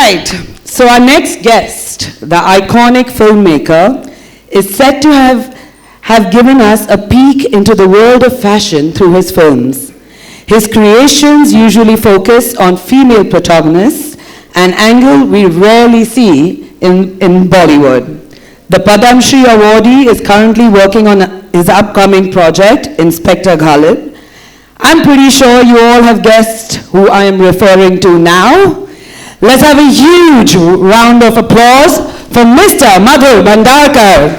right, so our next guest, the iconic filmmaker, is said to have given us a peek into the world of fashion through his films. His creations usually focus on female protagonists, an angle we rarely see in Bollywood. The Padma Shri awardee is currently working on his upcoming project, Inspector Ghalib. I'm pretty sure you all have guessed who I am referring to now. Let's have a huge round of applause for Mr. Madhur Bhandarkar.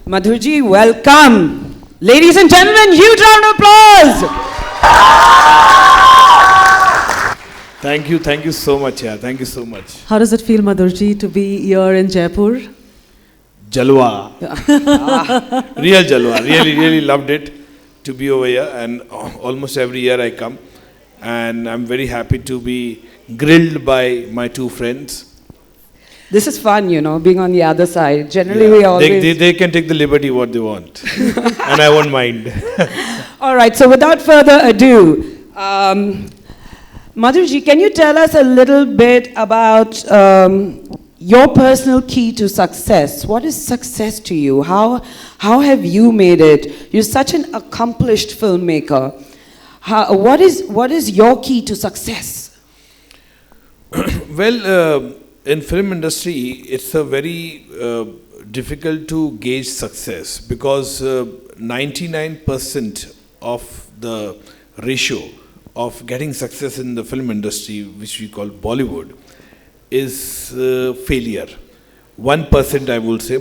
Madhurji, welcome. Ladies and gentlemen, huge round of applause. Thank you so much, yeah. Thank you so much. How does it feel, Madhurji, to be here in Jaipur? Jalwa. Real Jalwa. Really loved it to be over here, and almost every year I come, and I'm very happy to be grilled by my two friends. This is fun, you know, being on the other side. Generally, we always... They can take the liberty what they want, and I won't mind. All right, so without further ado, Madhurji, can you tell us a little bit about your personal key to success? What is success to you? How have you made it? You're such an accomplished filmmaker. What is your key to success? Well, in film industry, it's a very difficult to gauge success, because 99% of the ratio of getting success in the film industry, which we call Bollywood, is failure. 1%, I would say,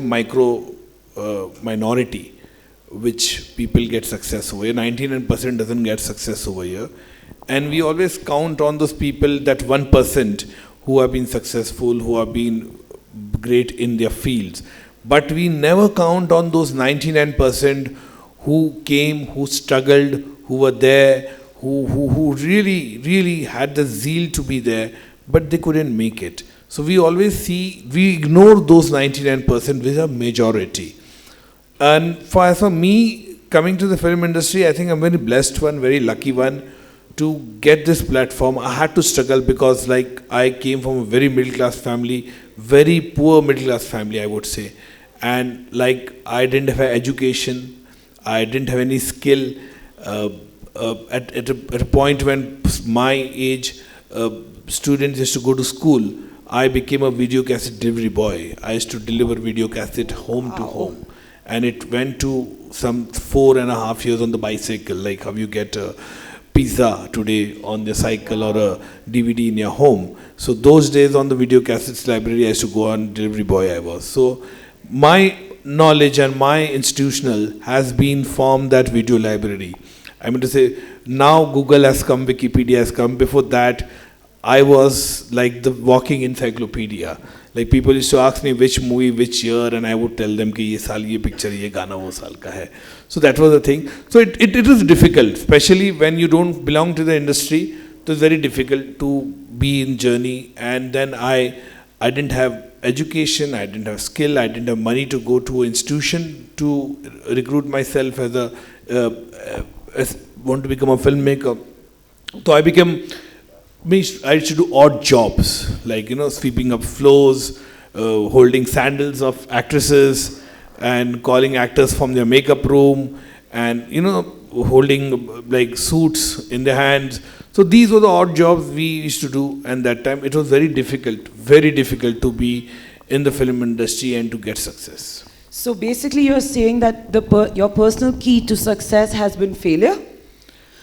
minority, which people get success over here. 99% doesn't get success over here. And we always count on those people, that 1%, who have been successful, who have been great in their fields. But we never count on those 99% who came, who struggled, who were there, who really had the zeal to be there, but they couldn't make it. So we always we ignore those 99% with a majority. And for me, coming to the film industry, I think I'm very blessed one, very lucky one, to get this platform. I had to struggle, because I came from a very middle class family, very poor middle class family, I would say. And I didn't have education, I didn't have any skill. At a point when my age, students used to go to school, I became a video cassette delivery boy. I used to deliver video cassette home to home. And it went to some 4.5 years on the bicycle, like how you get a pizza today on the cycle, or a DVD in your home. So those days on the video cassettes library, I used to go on delivery boy I was. So my knowledge and my institutional has been from that video library. I mean to say, now Google has come, Wikipedia has come. Before that, I was like the walking encyclopedia. Like people used to ask me which movie, which year, and I would tell them कि ये साल ये picture, ये गाना वो साल का है. So that was the thing. So it was difficult, especially when you don't belong to the industry. It was very difficult to be in journey. And then I didn't have education, I didn't have skill, I didn't have money to go to an institution to recruit myself as want to become a filmmaker. So I used to do odd jobs, like, sweeping up floors, holding sandals of actresses, and calling actors from their makeup room, and, holding like suits in their hands. So these were the odd jobs we used to do, and that time it was very difficult to be in the film industry and to get success. So basically you're saying that your personal key to success has been failure?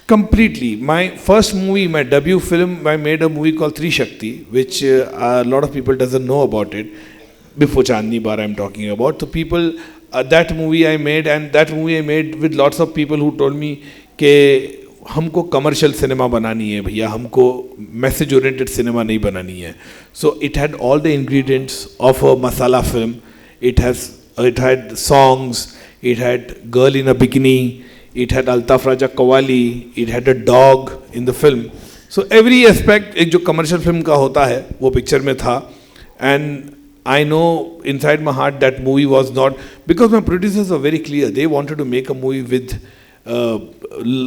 Completely. My first movie, my debut film, I made a movie called Trishakti, which a lot of people doesn't know about it. Before Chandni Bar I'm talking about. So people, that movie I made with lots of people who told me, ke, हमको commercial cinema बनानी है भैया, हमको message oriented cinema नहीं बनानी है. So it had all the ingredients of a masala film. It had songs, it had girl in a bikini, it had Altaf Raja Qawwali, it had a dog in the film. So every aspect एक जो commercial film का होता है वो picture में था. And I know inside my heart that movie was not, because my producers were very clear, they wanted to make a movie with a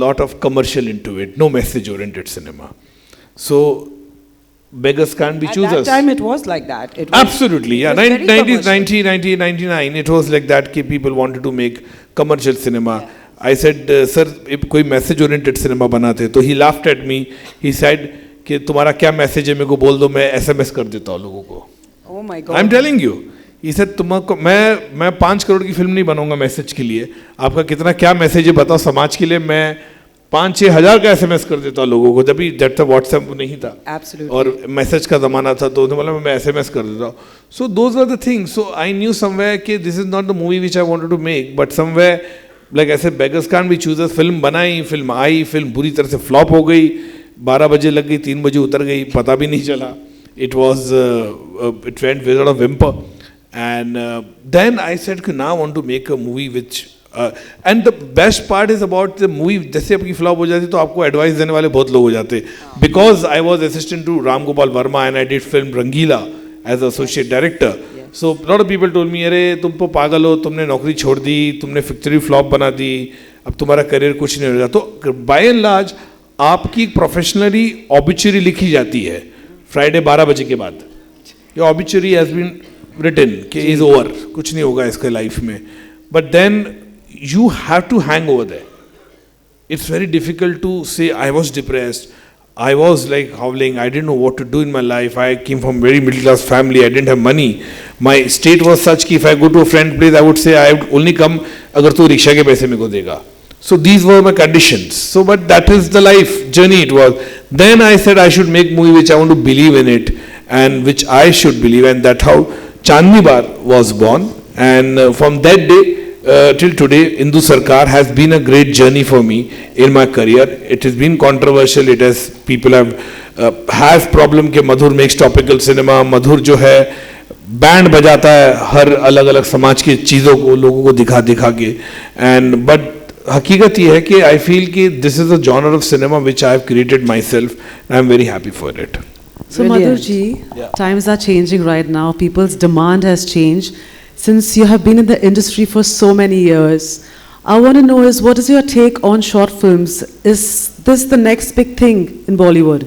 lot of commercial into it, no message oriented cinema. So beggars can't be choosers. At that time it was like that. It was, absolutely, yeah. 90s, 1999, it was like that. People wanted to make commercial cinema. Yeah. I said, sir, if कोई message oriented cinema बनाते, तो he laughed at me. He said कि तुम्हारा क्या message है मेरे को बोल दो, मैं SMS कर देता हूँ लोगों को. Oh my God. I'm telling you. He said तुमको मैं 5 करोड़ की फिल्म नहीं बनाऊंगा मैसेज के लिए. आपका कितना क्या मैसेज है बताओ समाज के लिए. मैं 5-6 हज़ार का SMS कर देता लोगों को, जब भी जब तक व्हाट्सएप नहीं था. Absolutely. और मैसेज का ज़माना था तो बोला मैं SMS कर देता हूँ. So those are the things. So I knew somewhere that this is not the movie which I wanted to make, but somewhere like ऐसे beggars can't be choosers. Film बनाई, फिल्म आई, फिल्म बुरी तरह से flop हो गई. 12 बजे लग गई, 3 बजे उतर गई, पता भी नहीं चला. It was it went without a whimper. And then I said कि now I want to make a movie which and the best part is about the movie. जैसे आपकी फ्लॉप हो जाती तो आपको एडवाइस देने वाले बहुत लोग हो जाते. Because I was assistant to Ram Gopal Varma and I did film Rangeela as associate director. So lot of people told me, अरे तुम तो पागल हो, तुमने नौकरी छोड़ दी, तुमने पिक्चर फ्लॉप बना दी, अब तुम्हारा करियर कुछ नहीं होगा. तो बाय एंड लार्ज आपकी प्रोफेशनली ऑबिचुरी लिखी जाती है फ्राइडे 12 बजे के बाद. ये ऑबिचुरी हैज बीन रिटन कि इज ओवर, कुछ नहीं होगा इसके लाइफ में. But then you have to hang over there. It's very difficult to say I was depressed, I was like howling, I didn't know what to do in my life. I came from very middle class family, I didn't have money. My state was such कि if I go to a friend place I would say I would only come अगर तू rickshaw के पैसे मेरे को देगा. So these were my conditions. So but that is the life journey it was. Then I said I should make movie which I want to believe in it and which I should believe, and that's how Chandni Bar was born. And from that day till today, Indu Sarkar has been a great journey for me in my career. It has been controversial. It has people have problem कि मधुर makes topical cinema. मधुर जो है band बजाता है हर अलग अलग समाज की चीज़ों को लोगों को दिखा के. And but हकीकत ये है कि I feel कि this is a genre of cinema which I have created myself and I am very happy for it. So Madhur ji, times are changing right now. People's demand has changed. Since you have been in the industry for so many years, I want to know is what is your take on short films? Is this the next big thing in Bollywood?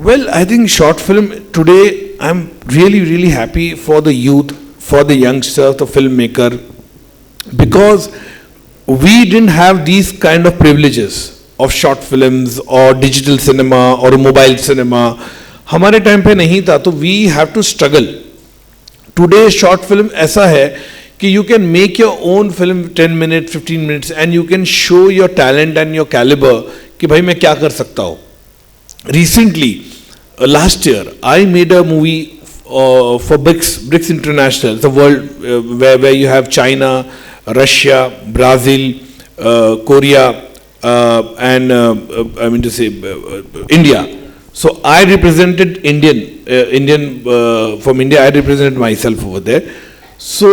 Well, I think short film today, I'm really happy for the youth, for the youngsters, the filmmaker, because we didn't have these kind of privileges of short films or digital cinema or mobile cinema. हमारे time पे नहीं था, तो we have to struggle. Today short film ऐसा है कि you can make your own film 10 minutes, 15 minutes and you can show your talent and your caliber कि भाई मैं क्या कर सकता हूँ. Recently, last year, I made a movie for BRICS International, the world where you have China, Russia, Brazil, Korea, and I mean to say India. So I represented from India. I represented myself over there. So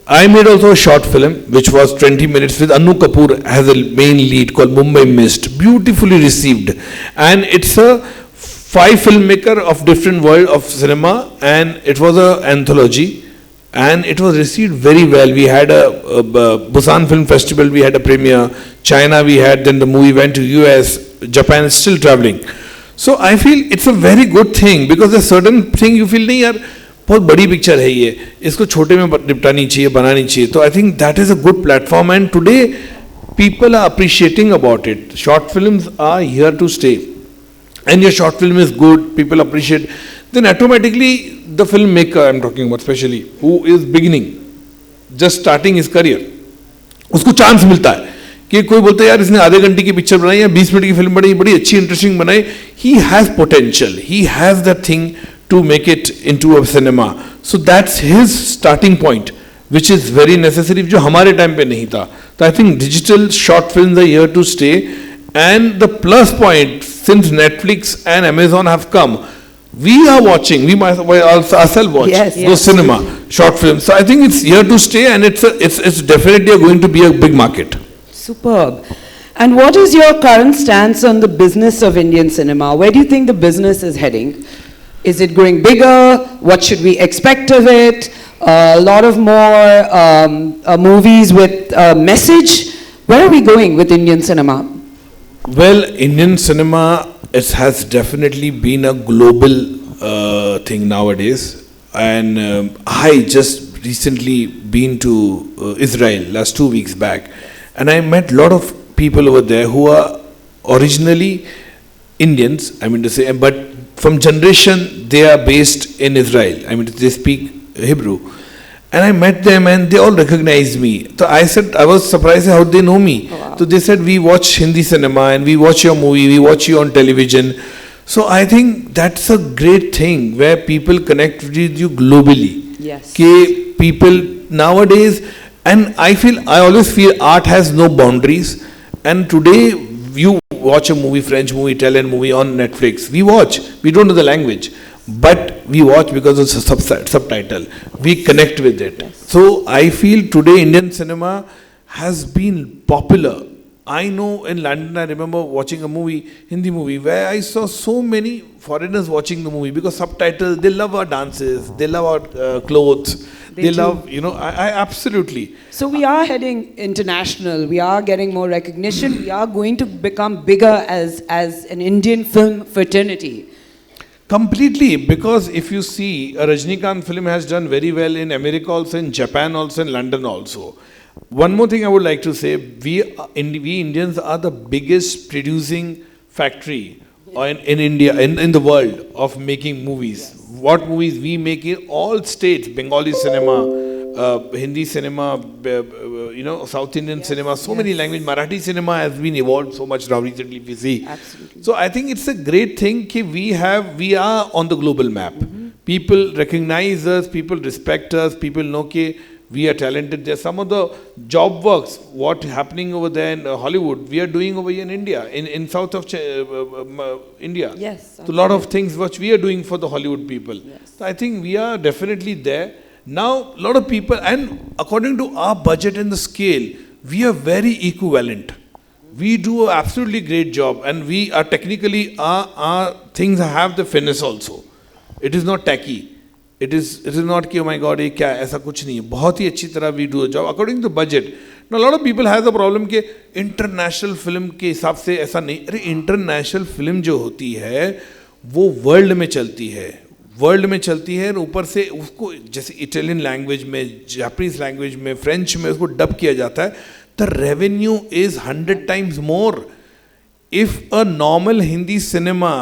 I made also a short film which was 20 minutes with Anu Kapoor as a main lead called Mumbai Mist. Beautifully received, and it's a 5 filmmaker of different world of cinema, and it was a anthology, and it was received very well. We had a Busan Film Festival. We had a premiere. China we had. Then the movie went to US. Japan is still traveling. So I feel it's a very good thing because there's certain thing you feel नहीं यार बहुत बड़ी picture है ये, इसको छोटे में निपटानी चाहिए, बनानी चाहिए. तो I think that is a good platform, and today people are appreciating about it. Short films are here to stay, and your short film is good, people appreciate. Then automatically the filmmaker I'm talking about, especially who is beginning, just starting his career, उसको chance मिलता है कि कोई बोलता है यार इसने आधे घंटे की पिक्चर बनाई या 20 मिनट की फिल्म बनाई, बड़ी अच्छी इंटरेस्टिंग बनाई. He has potential, he has that thing to make it into a cinema. So that's his starting point which is very necessary, जो हमारे टाइम पे नहीं था. तो I think digital short films are here to stay, And the plus point, since Netflix and Amazon have come, we are watching, we might also ourselves watch those cinema, short films. So I think it's here to stay, and it's definitely going to be a big market. Superb. And what is your current stance on the business of Indian cinema? Where do you think the business is heading? Is it growing bigger? What should we expect of it? A lot of more movies with message. Where are we going with Indian cinema? Well, Indian cinema, it has definitely been a global thing nowadays. And I just recently been to Israel last 2 weeks back, and I met a lot of people over there who are originally Indians, I mean to say, but from generation they are based in Israel. I mean, they speak Hebrew. And I met them and they all recognized me. So I said, I was surprised how they know me. Oh, wow. So they said, we watch Hindi cinema and we watch your movie, we watch you on television. So I think that's a great thing where people connect with you globally. Yes. People nowadays, and I always feel art has no boundaries. And today you watch a movie, French movie, Italian movie on Netflix. We watch, we don't know the language. But we watch because of the subtitle. We connect with it. Yes. So I feel today Indian cinema has been popular. I know in London, I remember watching a movie, Hindi movie, where I saw so many foreigners watching the movie because subtitles, they love our dances, they love our clothes, they love, I absolutely. So we are heading international, we are getting more recognition, we are going to become bigger as an Indian film fraternity. Completely, because if you see, a Rajnikant film has done very well in America also, in Japan also, in London also. One more thing I would like to say, we Indians are the biggest producing factory in India, in the world of making movies. Yes. What movies we make in all states, Bengali cinema, Hindi cinema, South Indian cinema, so many languages. Marathi cinema has been evolved so much now recently, if you see. Absolutely. So I think it's a great thing that we are on the global map. People recognize us, people respect us, people know that we are talented. There's some of the job works, what happening over there in Hollywood, we are doing over here in India, in south of India. Yes. So a lot of things which we are doing for the Hollywood people. Yes. So I think we are definitely there. Now, a lot of people, and according to our budget and the scale, we are very equivalent. We do an absolutely great job, and we are technically, our things have the finesse also. It is not tacky. It is not कि oh my God ये क्या ऐसा कुछ नहीं है. बहुत ही अच्छी तरह we do a job according to budget. Now a lot of people has the problem कि international film के हिसाब से ऐसा नहीं. अरे international film जो होती है वो world में चलती है. वर्ल्ड में चलती है और ऊपर से उसको जैसे इटालियन लैंग्वेज में, जापानीज लैंग्वेज में, फ्रेंच में उसको डब किया जाता है. The revenue is 100 times more. If a normal Hindi cinema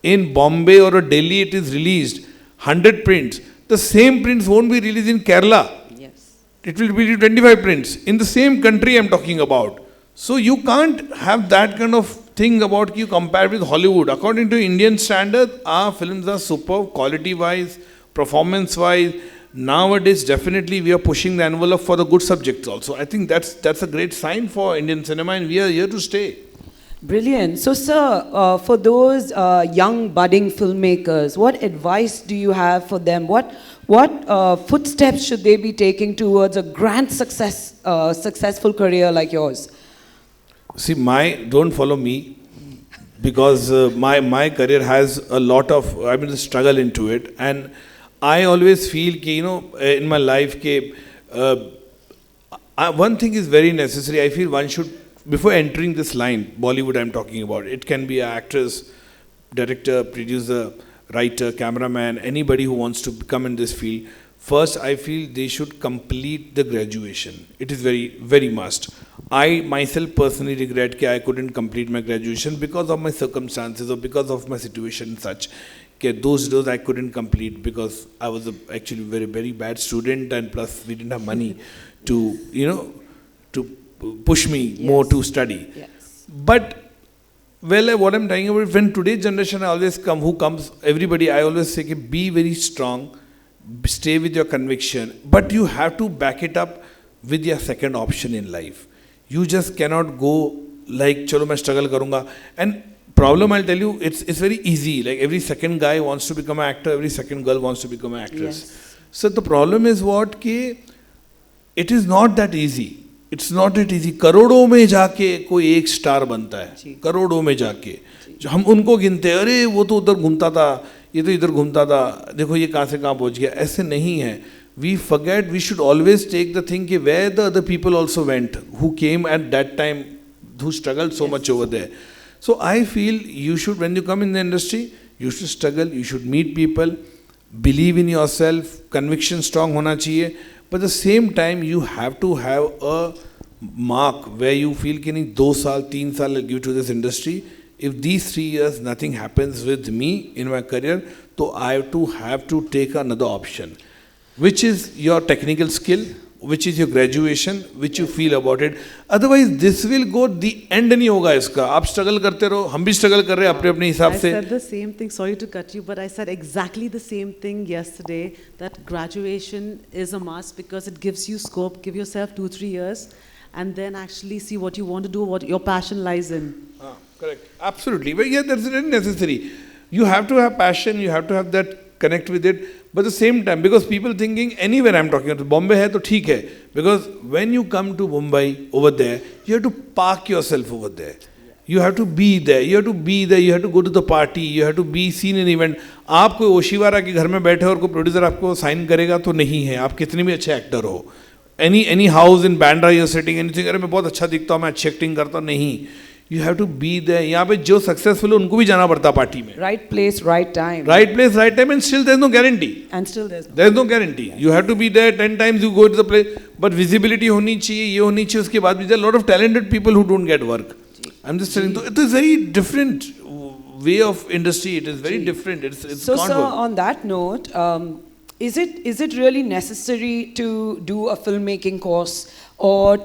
in Bombay और Delhi it is released 100 prints, the same prints won't be released in Kerala. Yes. It will be 25 prints in the same country I'm talking about. So you can't have that kind of thing about you compare with Hollywood. According to Indian standard, our films are superb, quality-wise, performance-wise. Nowadays, definitely we are pushing the envelope for the good subjects also. I think that's a great sign for Indian cinema, and we are here to stay. Brilliant. So, sir, for those young budding filmmakers, what advice do you have for them? What footsteps should they be taking towards a grand successful career like yours? See, don't follow me, because my career has a lot of, the struggle into it, and I always feel in my life one thing is very necessary. I feel one should, before entering this line, Bollywood I'm talking about, it can be an actress, director, producer, writer, cameraman, anybody who wants to come in this field. First, I feel they should complete the graduation. It is very, very must. I myself personally regret that I couldn't complete my graduation because of my circumstances or because of my situation such. Those days I couldn't complete because I was actually very, very bad student, and plus we didn't have money to, to push me more to study. Yes. But, what I'm talking about, when today's generation everybody, I always say, be very strong, stay with your conviction, but you have to back it up with your second option in life. You just cannot go like चलो मैं struggle करूँगा. And problem, I'll tell you, it's very easy. Like every second guy wants to become an actor, every second girl wants to become an actress. Yes. So the problem is what कि it is not that easy. It's not that easy. करोड़ों में जाके कोई एक star बनता है, करोड़ों में जाके जो हम उनको गिनते हैं, अरे वो तो उधर घूमता था, ये तो इधर घूमता था, देखो ये कहाँ से कहाँ पहुँच गया. ऐसे नहीं है. We forget, we should always take the thing कि where the other people also went, who came at that time, who struggled so much over there. So I feel you should, when you come in the industry, you should struggle, you should meet people, believe in yourself, conviction strong होना चाहिए. But at the same time, you have to have a mark where you feel कि नहीं 2 साल 3 साल I'll give to this industry. If these 3 years nothing happens with me in my career, so I have to take another option, which is your technical skill, which is your graduation, which you feel about it. Otherwise, this will go, the end नहीं होगा इसका. आप struggle करते रहो, हम भी struggle कर रहे हैं अपने अपने हिसाब से. I said the same thing, sorry to cut you, but I said exactly the same thing yesterday, that graduation is a must because it gives you scope. Give yourself 2-3 years and then actually see what you want to do, what your passion lies in. Correct. Absolutely. But yeah, that's really necessary. You have to have passion, you have to have that connect with it. But at the same time, because people thinking anywhere I'm talking about, Bombay hai to theek hai. Because when you come to Mumbai over there, you have to park yourself over there. You have to be there. You have to be there. You have to go to the party. You have to be seen in event. आप कोई ओशिवारा के घर में बैठे और कोई producer आपको sign करेगा तो नहीं है. आप कितने भी अच्छे एक्टर हो. Any house in Bandra you're sitting anything, अरे मैं बहुत अच्छा दिखता हूँ, मैं अच्छी एक्टिंग करता हूँ, नहीं. You have to be there. यहाँ पे जो सक्सेसफुल है उनको भी जाना पड़ता है पार्टी में. Right place, right time. Right place, right time, and still there's no guarantee. And still there's no guarantee. You have to be there 10 times you go to the place, but visibility होनी चाहिए, ये होनी चाहिए. उसके बाद भी there are a lot of talented people who don't get work. I'm just telling you, it is very different way of industry. It is very different. It's so, can't sir, work. on that note, is it really necessary to do a filmmaking course, or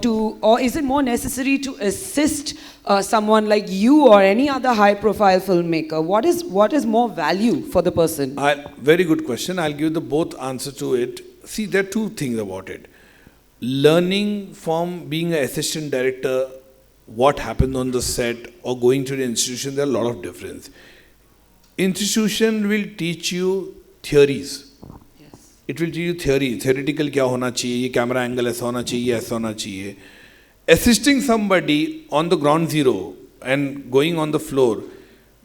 is it more necessary to assist someone like you or any other high-profile filmmaker? What is more value for the person? Very good question. I'll give the both answer to it. See, there are two things about it. Learning from being an assistant director, what happened on the set, or going to the institution, there are a lot of difference. Institution will teach you theories. It will teach you theory, theoretical क्या होना चाहिए, ये camera angle ऐसा होना चाहिए, ऐसा होना चाहिए. Assisting somebody on the ground zero and going on the floor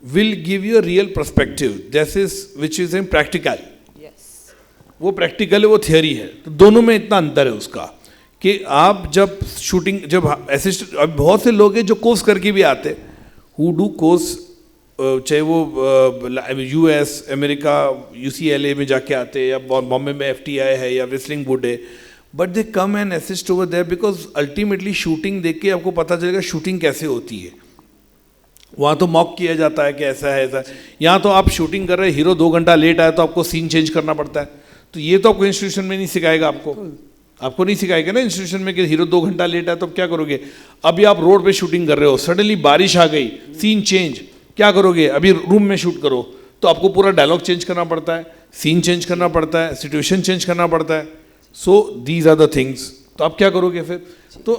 will give you a real perspective. This is which is in practical. Yes. वो practical है, वो theory है. तो दोनों में इतना अंतर है उसका कि आप जब shooting, जब assist, अब बहुत से लोग हैं जो कोर्स करके भी आते, who do course, चाहे वो यूएस, अमेरिका, यूसीएलए में जाके आते हैं, या बॉम्बे में एफटीआई है या रेसलिंग वुड है, but they come and assist over there because ultimately shooting देख के आपको पता चलेगा शूटिंग कैसे होती है. वहाँ तो मॉक किया जाता है कि ऐसा है ऐसा. यहाँ तो आप शूटिंग कर रहे हैं, हीरो 2 घंटा लेट आया तो आपको सीन चेंज करना पड़ता है. तो ये तो आपको इंस्टीट्यूशन में नहीं सिखाएगा. आपको नहीं सिखाएगा ना इंस्टीट्यूशन में कि हीरो 2 घंटा लेट आया तो आप क्या करोगे. अभी आप रोड पे शूटिंग कर रहे हो, सडनली बारिश आ गई, सीन चेंज, क्या करोगे. अभी रूम में शूट करो तो आपको पूरा डायलॉग चेंज करना पड़ता है, सीन चेंज करना पड़ता है, सिचुएशन चेंज करना पड़ता है. So these are the things. तो आप क्या करोगे फिर. तो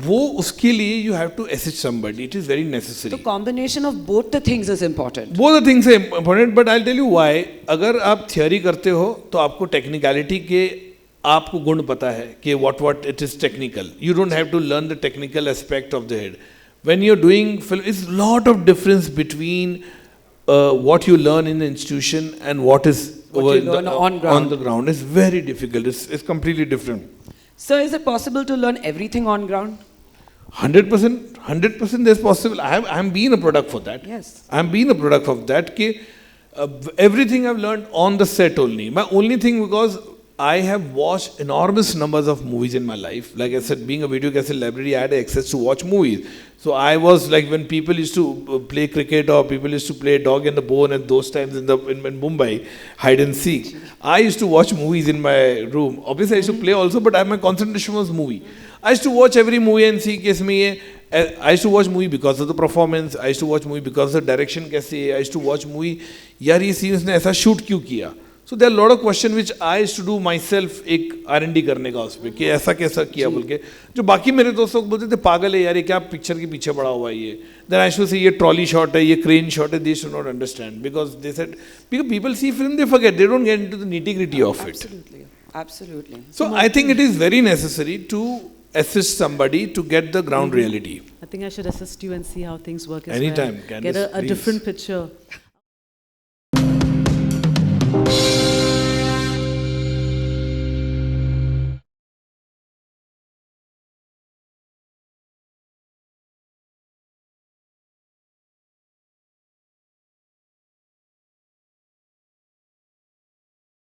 वो उसके लिए you have to assist somebody. It is very necessary. तो combination of both the things is important. Both the things are important. But I tell you why. अगर आप थियोरी करते हो तो आपको टेक्निकलिटी के आपको गुण पता है कि what it is technical. You don't have to learn the technical aspect of the head. When you're doing film, it's a lot of difference between what you learn in the institution and what is on the ground. It's very difficult. It's completely different. So is it possible to learn everything on ground? 100% there's possible. I'm being a product for that. Yes. I'm being a product of that. Everything I've learned on the set only. My only thing, because I have watched enormous numbers of movies in my life. Like I said, being a video cassette library, I had access to watch movies. So I was like, when people used to play cricket or people used to play dog and the bone at those times in Mumbai, hide and seek, I used to watch movies in my room. Obviously I used to play also, but my concentration was movie. I used to watch every movie and see कैसे में ये. I used to watch movie because of the performance. I used to watch movie because of the direction कैसे है. I used to watch movie, यार ये scene उसने ऐसा shoot क्यों किया. So there are a lot of questions which I used to do myself एक R&D करने का उसपे कि ऐसा कैसा किया बोल के जो बाकी मेरे दोस्तों को बोलते थे पागल है यार ये क्या पिक्चर के पीछे पड़ा हुआ है ये then I should say ये trolley shot है ये crane shot है they should not understand because they said because people see film they forget they don't get into the nitty gritty of it. Absolutely. So I think it is very necessary to assist somebody to get the ground reality. I think I should assist you and see how things work as Anytime, well. Candice, Get a please. different picture.